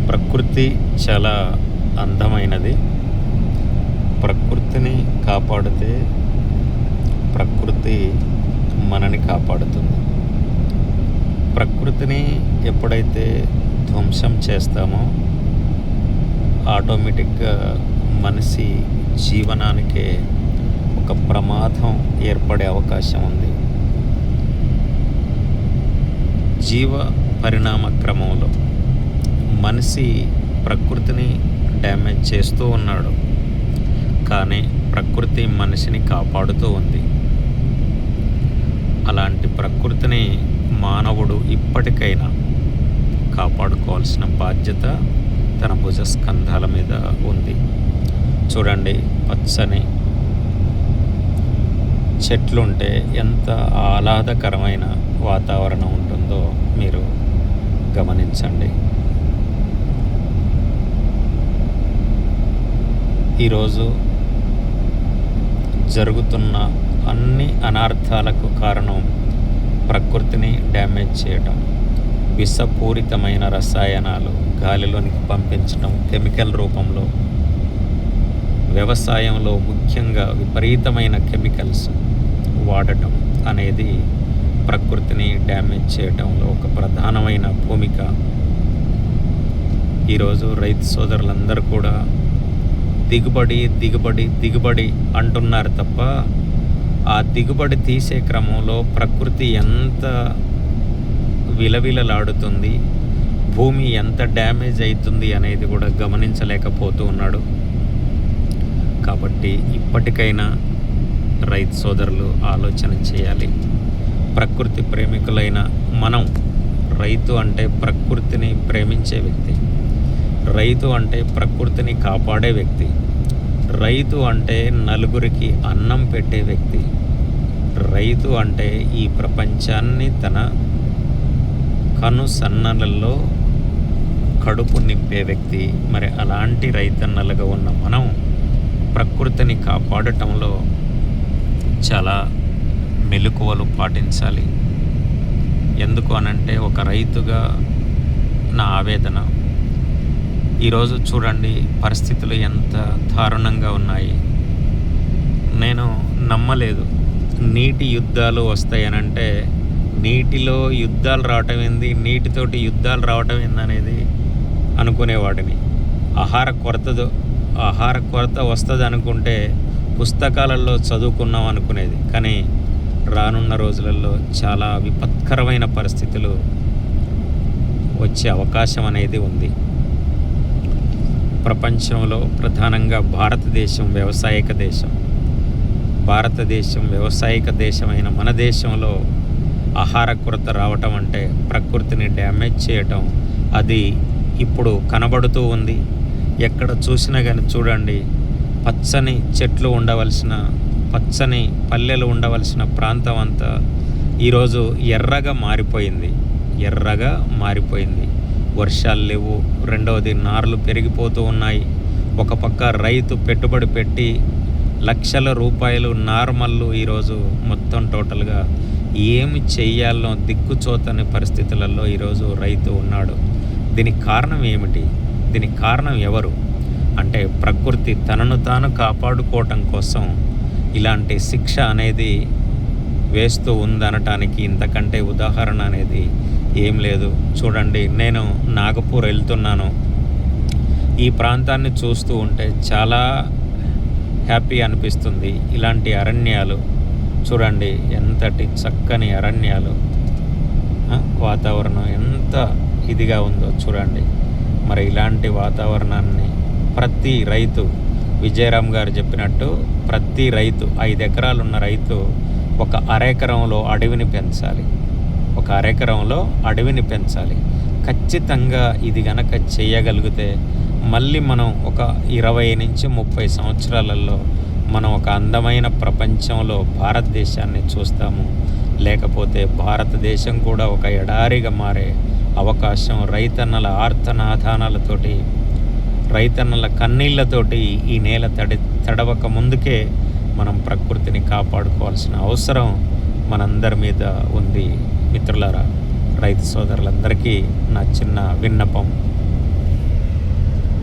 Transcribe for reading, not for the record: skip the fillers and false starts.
ప్రకృతి చాలా అందమైనది. ప్రకృతిని కాపాడితే ప్రకృతి మనని కాపాడుతుంది. ప్రకృతిని ఎప్పుడైతే ధ్వంసం చేస్తామో ఆటోమేటిక్గా మనిషి జీవనానికే ఒక ప్రమాదం ఏర్పడే అవకాశం ఉంది. జీవ పరిణామ క్రమంలో మనిషి ప్రకృతిని డ్యామేజ్ చేస్తూ ఉన్నాడు, కానీ ప్రకృతి మనిషిని కాపాడుతూ ఉంది. అలాంటి ప్రకృతిని మానవుడు ఇప్పటికైనా కాపాడుకోవాల్సిన బాధ్యత తన భుజస్కంధాల మీద ఉంది. చూడండి, పచ్చని చెట్లుంటే ఎంత ఆహ్లాదకరమైన వాతావరణం ఉంటుందో మీరు గమనించండి. ఈరోజు జరుగుతున్న అన్ని అనర్థాలకు కారణం ప్రకృతిని డ్యామేజ్ చేయటం, విషపూరితమైన రసాయనాలు గాలిలోనికి పంపించడం, కెమికల్ రూపంలో, వ్యవసాయంలో ముఖ్యంగా విపరీతమైన కెమికల్స్ వాడటం అనేది ప్రకృతిని డ్యామేజ్ చేయటంలో ఒక ప్రధానమైన భూమిక. ఈరోజు రైతు సోదరులందరూ కూడా దిగుబడి దిగుబడి దిగుబడి అంటున్నారు తప్ప ఆ దిగుబడి తీసే క్రమంలో ప్రకృతి ఎంత విలవిలలాడుతుంది, భూమి ఎంత డ్యామేజ్ అవుతుంది అనేది కూడా గమనించలేకపోతూ ఉన్నాడు. కాబట్టి ఇప్పటికైనా రైతు సోదరులు ఆలోచన చేయాలి. ప్రకృతి ప్రేమికులైన మనం, రైతు అంటే ప్రకృతిని ప్రేమించే వ్యక్తి, రైతు అంటే ప్రకృతిని కాపాడే వ్యక్తి, రైతు అంటే నలుగురికి అన్నం పెట్టే వ్యక్తి, రైతు అంటే ఈ ప్రపంచాన్ని తన కనుసన్నలలో కడుపు నింపే వ్యక్తి. మరి అలాంటి రైతన్నలుగా ఉన్న మనం ప్రకృతిని కాపాడటంలో చాలా మెలకువలు పాటించాలి. ఎందుకు అనంటే, ఒక రైతుగా నా ఆవేదన. ఈరోజు చూడండి పరిస్థితులు ఎంత దారుణంగా ఉన్నాయి. నేను నమ్మలేదు నీటి యుద్ధాలు వస్తాయనంటే, నీటిలో యుద్ధాలు రావటం ఏంది, నీటితోటి యుద్ధాలు రావటం ఏందనేది అనుకునేవాడిని. ఆహార కొరత వస్తుంది అనుకుంటే పుస్తకాలలో చదువుకున్నాం అనుకునేది. కానీ రానున్న రోజులలో చాలా విపత్కరమైన పరిస్థితులు వచ్చే అవకాశం అనేది ఉంది. ప్రపంచంలో ప్రధానంగా భారతదేశం వ్యవసాయక దేశమైన మన దేశంలో ఆహార కొరత రావటం అంటే ప్రకృతిని డ్యామేజ్ చేయటం, అది ఇప్పుడు కనబడుతూ ఉంది. ఎక్కడ చూసినా కానీ చూడండి, పచ్చని చెట్లు ఉండవలసిన, పచ్చని పల్లెలు ఉండవలసిన ప్రాంతం అంతా ఈరోజు ఎర్రగా మారిపోయింది. వర్షాలు లేవు, రెండవది నార్లు పెరిగిపోతూ ఉన్నాయి. ఒక పక్క రైతు పెట్టుబడి పెట్టి లక్షల రూపాయలు నార్మల్లు ఈరోజు మొత్తం టోటల్గా ఏమి చెయ్యాలనో దిక్కుచోతని పరిస్థితులలో ఈరోజు రైతు ఉన్నాడు. దీనికి కారణం ఏమిటి? దీనికి కారణం ఎవరు అంటే, ప్రకృతి తనను తాను కాపాడుకోవటం కోసం ఇలాంటి శిక్ష అనేది వేస్తూ ఉందనటానికి ఇంతకంటే ఉదాహరణ అనేది ఏం లేదు. చూడండి, నేను నాగపూర్ వెళ్తున్నాను. ఈ ప్రాంతాన్ని చూస్తూ ఉంటే చాలా హ్యాపీ అనిపిస్తుంది. ఇలాంటి అరణ్యాలు చూడండి, ఎంతటి చక్కని అరణ్యాలు, వాతావరణం ఎంత ఇదిగా ఉందో చూడండి. మరి ఇలాంటి వాతావరణాన్ని ప్రతి రైతు, విజయరామ్ గారు చెప్పినట్టు, ప్రతి రైతు 5 ఎకరాలు ఉన్న రైతు ఒక అరెకరంలో అడవిని పెంచాలి. ఖచ్చితంగా ఇది గనక చేయగలిగితే మళ్ళీ మనం ఒక 20 నుంచి 30 సంవత్సరాలలో మనం ఒక అందమైన ప్రపంచంలో భారతదేశాన్ని చూస్తాము. లేకపోతే భారతదేశం కూడా ఒక ఎడారిగా మారే అవకాశం, రైతన్నల ఆర్తనాదానాలతోటి, రైతన్నల కన్నీళ్లతోటి ఈ నేల తడవక ముందుకే మనం ప్రకృతిని కాపాడుకోవాల్సిన అవసరం మనందరి మీద ఉంది. మిత్రులారా, రైతు సోదరులందరికీ నా చిన్న విన్నపం,